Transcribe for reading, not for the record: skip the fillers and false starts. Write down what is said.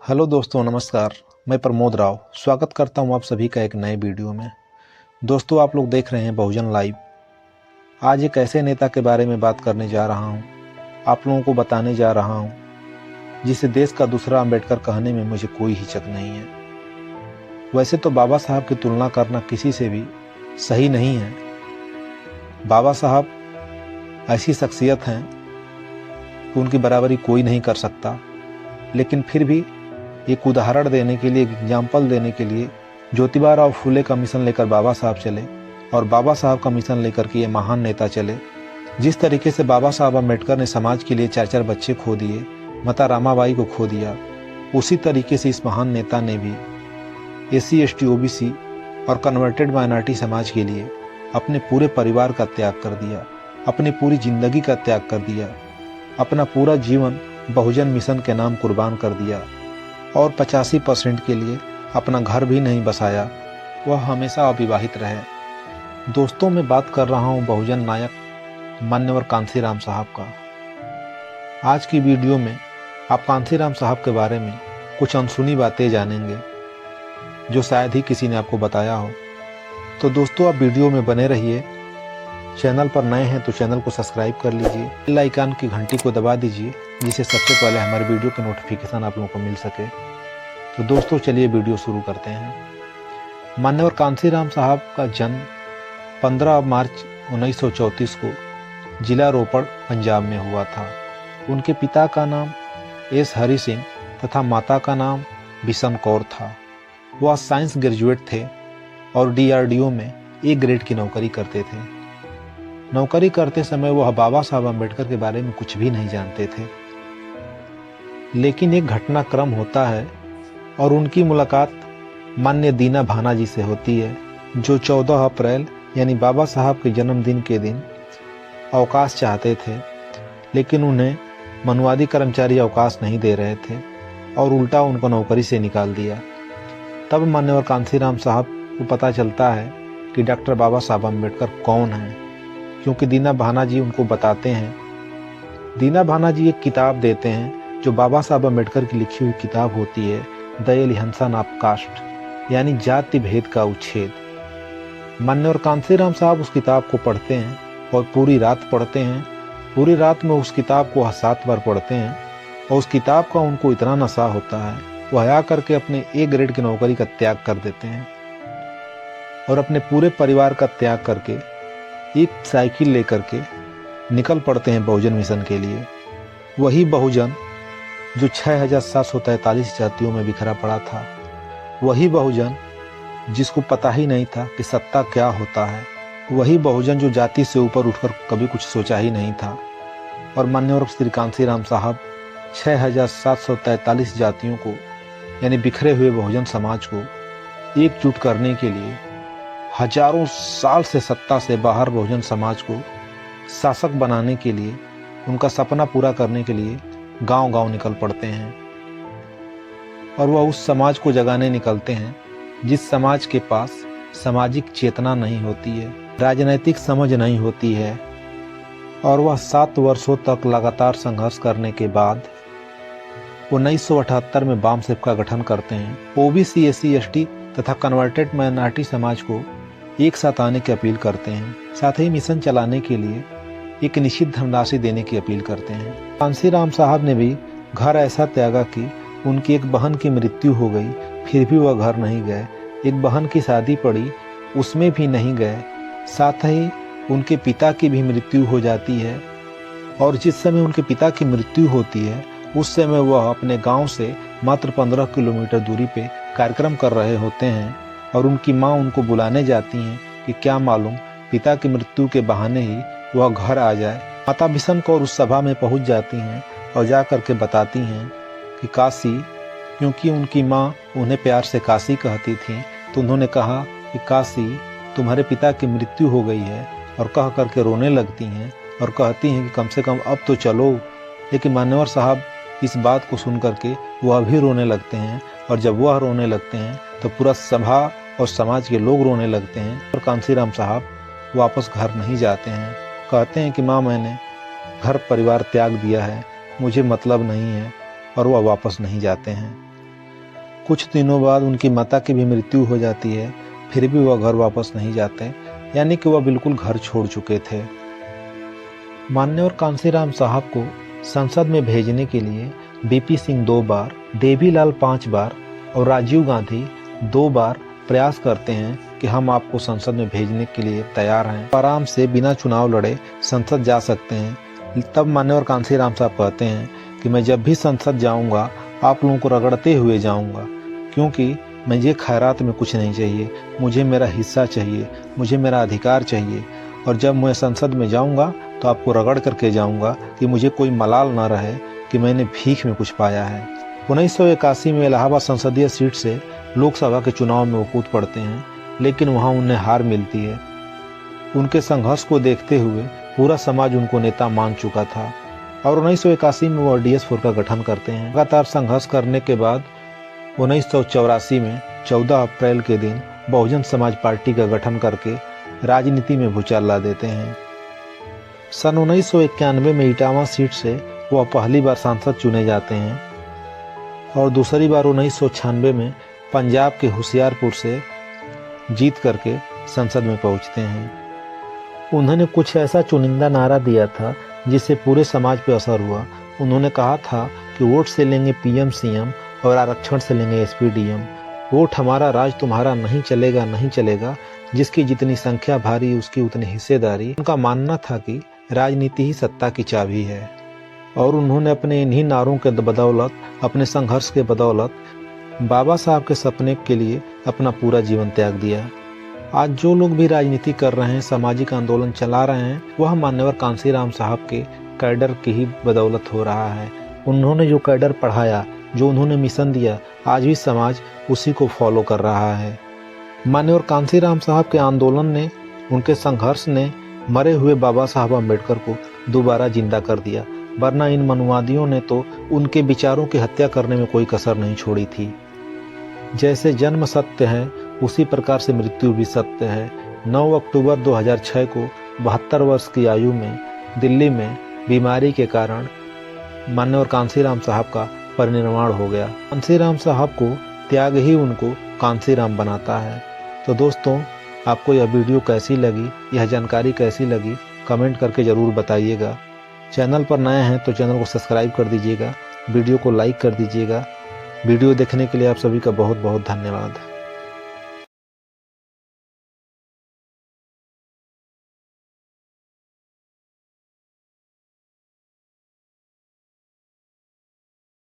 Hello दोस्तों, नमस्कार। मैं प्रमोद राव स्वागत करता हूं आप सभी का एक नए वीडियो में। दोस्तों, आप लोग देख रहे हैं बहुजन लाइव। आज एक ऐसे नेता के बारे में बात करने जा रहा हूं, आप लोगों को बताने जा रहा हूं, जिसे देश का दूसरा अम्बेडकर कहने में मुझे कोई हिचक नहीं है। वैसे तो बाबा साहब की तुलना करना किसी से भी सही नहीं है। बाबा साहब ऐसी शख्सियत हैं कि उनकी बराबरी कोई नहीं कर सकता, लेकिन फिर भी एक उदाहरण देने के लिए, एक एग्जाम्पल देने के लिए ज्योतिबा राव फुले का मिशन लेकर बाबा साहब चले और बाबा साहब का मिशन लेकर के ये महान नेता चले। जिस तरीके से बाबा साहब अम्बेडकर ने समाज के लिए 4-4 बच्चे खो दिए, माता रामाबाई को खो दिया, उसी तरीके से इस महान नेता ने भी SC ST OBC और कन्वर्टेड माइनॉरिटी समाज के लिए अपने पूरे परिवार का त्याग कर दिया, अपनी पूरी जिंदगी का त्याग कर दिया, अपना पूरा जीवन बहुजन मिशन के नाम कुर्बान कर दिया और 85% के लिए अपना घर भी नहीं बसाया। वह हमेशा अविवाहित रहे। दोस्तों, मैं बात कर रहा हूं बहुजन नायक मान्यवर कांशीराम साहब का। आज की वीडियो में आप कांशीराम साहब के बारे में कुछ अनसुनी बातें जानेंगे जो शायद ही किसी ने आपको बताया हो। तो दोस्तों, आप वीडियो में बने रहिए। चैनल पर नए हैं तो चैनल को सब्सक्राइब कर लीजिए, बेल आइकन की घंटी को दबा दीजिए, जिससे सबसे पहले हमारे वीडियो के नोटिफिकेशन आप लोगों को मिल सके। तो दोस्तों, चलिए वीडियो शुरू करते हैं। मान्यवर कांशीराम साहब का जन्म 15 मार्च 1934 को जिला रोपड़, पंजाब में हुआ था। उनके पिता का नाम S हरि सिंह तथा माता का नाम बिशन कौर था। वह साइंस ग्रेजुएट थे और DRDO में A ग्रेड की नौकरी करते थे। नौकरी करते समय वह बाबा साहब अम्बेडकर के बारे में कुछ भी नहीं जानते थे, लेकिन एक घटनाक्रम होता है और उनकी मुलाकात मान्य दीना भाना जी से होती है, जो 14 अप्रैल यानी बाबा साहब के जन्मदिन के दिन अवकाश चाहते थे, लेकिन उन्हें मनुवादी कर्मचारी अवकाश नहीं दे रहे थे और उल्टा उनको नौकरी से निकाल दिया। तब मान्यवर कांशीराम साहब को पता चलता है कि डॉक्टर बाबा साहब अम्बेडकर कौन हैं, क्योंकि दीना भाना जी उनको बताते हैं। दीना भाना जी एक किताब देते हैं जो बाबा साहब अम्बेडकर की लिखी हुई किताब होती है, द एलिहंसन ऑफ कास्ट, यानी जाति भेद का उच्छेद। मान्यवर कांशीराम साहब उस किताब को पढ़ते हैं और पूरी रात पढ़ते हैं। पूरी रात में उस किताब को 7 बार पढ़ते हैं और उस किताब का उनको इतना नशा होता है, वह आकर के अपने A ग्रेड की नौकरी का त्याग कर देते हैं और अपने पूरे परिवार का त्याग करके एक साइकिल लेकर के निकल पड़ते हैं बहुजन मिशन के लिए। वही बहुजन जो 6743 जातियों में बिखरा पड़ा था, वही बहुजन जिसको पता ही नहीं था कि सत्ता क्या होता है, वही बहुजन जो जाति से ऊपर उठकर कभी कुछ सोचा ही नहीं था। और मान्यवर श्री कांशीराम साहब 6743 जातियों को, यानी बिखरे हुए बहुजन समाज को एकजुट करने के लिए हजारों साल से सत्ता से बाहर बहुजन समाज को शासक बनाने के लिए, उनका सपना पूरा करने के लिए गांव-गांव निकल पड़ते हैं। और वह उस समाज को जगाने निकलते हैं जिस समाज के पास सामाजिक चेतना नहीं होती है, राजनैतिक समझ नहीं होती है। और वह 7 वर्षों तक लगातार संघर्ष करने के बाद 1978 में बामसेफ का गठन करते हैं। OBC SC ST तथा कन्वर्टेड माइनॉरिटी समाज को एक साथ आने की अपील करते हैं, साथ ही मिशन चलाने के लिए एक निश्चित धनराशि देने की अपील करते हैं। कांशीराम साहब ने भी घर ऐसा त्यागा कि उनकी एक बहन की मृत्यु हो गई, फिर भी वह घर नहीं गए। एक बहन की शादी पड़ी, उसमें भी नहीं गए। साथ ही उनके पिता की भी मृत्यु हो जाती है और जिस समय उनके पिता की मृत्यु होती है, उस समय वह अपने गांव से मात्र 15 किलोमीटर दूरी पे कार्यक्रम कर रहे होते हैं और उनकी माँ उनको बुलाने जाती हैं कि क्या मालूम पिता की मृत्यु के बहाने ही वह घर आ जाए। माता बिशन कौर उस सभा में पहुंच जाती हैं और जा कर के बताती हैं कि काशी, क्योंकि उनकी माँ उन्हें प्यार से काशी कहती थी, तो उन्होंने कहा कि काशी, तुम्हारे पिता की मृत्यु हो गई है, और कह करके रोने लगती हैं और कहती हैं कि कम से कम अब तो चलो। लेकिन मान्यवर साहब इस बात को सुन करके वह भी रोने लगते हैं और जब वह रोने लगते हैं तो पूरा सभा और समाज के लोग रोने लगते हैं। और कांशीराम साहब वापस घर नहीं जाते हैं, कहते हैं कि माँ, मैंने घर परिवार त्याग दिया है, मुझे मतलब नहीं है, और वह वापस नहीं जाते हैं। कुछ दिनों बाद उनकी माता की भी मृत्यु हो जाती है, फिर भी वह घर वापस नहीं जाते, यानी कि वह बिल्कुल घर छोड़ चुके थे। मान्यवर कांसीराम साहब को संसद में भेजने के लिए बीपी सिंह 2 बार, देवीलाल 5 बार और राजीव गांधी 2 बार प्रयास करते हैं कि हम आपको संसद में भेजने के लिए तैयार हैं, आराम से बिना चुनाव लड़े संसद जा सकते हैं। तब मान्यवर कांसीराम साहब कहते हैं कि मैं जब भी संसद जाऊंगा आप लोगों को रगड़ते हुए जाऊंगा, क्योंकि मुझे खैरात में कुछ नहीं चाहिए, मुझे मेरा हिस्सा चाहिए, मुझे मेरा अधिकार चाहिए। और जब मैं संसद में जाऊंगा तो आपको रगड़ करके जाऊंगा कि मुझे कोई मलाल ना रहे कि मैंने भीख में कुछ पाया है। 1981 में इलाहाबाद संसदीय सीट से लोकसभा के चुनाव में वो कूद पड़ते हैं, लेकिन वहां उन्हें हार मिलती है। उनके संघर्ष को देखते हुए पूरा समाज उनको नेता मान चुका था और 1981 में वो DS4 का गठन करते हैं। लगातार संघर्ष करने के बाद 1984 में 14 अप्रैल के दिन बहुजन समाज पार्टी का गठन करके राजनीति में भूचाल ला देते हैं। सन 1991 में इटावा सीट से वह पहली बार सांसद चुने जाते हैं और दूसरी बार 1996 में पंजाब के होशियारपुर से जीत करके संसद में पहुंचते हैं। उन्होंने कुछ ऐसा चुनिंदा नारा दिया था जिससे पूरे समाज पर असर हुआ। उन्होंने कहा था कि वोट से लेंगे PM CM और आरक्षण से लेंगे SP DM। वोट हमारा, राज तुम्हारा, नहीं चलेगा नहीं चलेगा, जिसकी जितनी संख्या भारी उसकी उतनी हिस्सेदारी। उनका मानना था कि राजनीति ही सत्ता की चाबी है और उन्होंने अपने इन्हीं नारों के बदौलत, अपने संघर्ष के बदौलत बाबा साहब के सपने के लिए अपना पूरा जीवन त्याग दिया। आज जो लोग भी राजनीति कर रहे हैं, सामाजिक आंदोलन चला रहे हैं, वह मान्यवर कांसीराम साहब के कैडर की ही बदौलत हो रहा है। उन्होंने जो कैडर पढ़ाया, जो उन्होंने मिशन दिया, आज भी समाज उसी को फॉलो कर रहा है। मान्यवर कांसीराम साहब के आंदोलन ने, उनके संघर्ष ने मरे हुए बाबा साहब अम्बेडकर को दोबारा जिंदा कर दिया, वरना इन मनुवादियों ने तो उनके विचारों की हत्या करने में कोई कसर नहीं छोड़ी थी। जैसे जन्म सत्य है उसी प्रकार से मृत्यु भी सत्य है। 9 अक्टूबर 2006 को 72 वर्ष की आयु में दिल्ली में बीमारी के कारण मान्यवर कांसीराम साहब का परिनिर्वाण हो गया। कांसीराम साहब को त्याग ही उनको कांसीराम बनाता है। तो दोस्तों, आपको यह वीडियो कैसी लगी, यह जानकारी कैसी लगी, कमेंट करके ज़रूर बताइएगा। चैनल पर नए हैं तो चैनल को सब्सक्राइब कर दीजिएगा, वीडियो को लाइक कर दीजिएगा। वीडियो देखने के लिए आप सभी का बहुत बहुत धन्यवाद।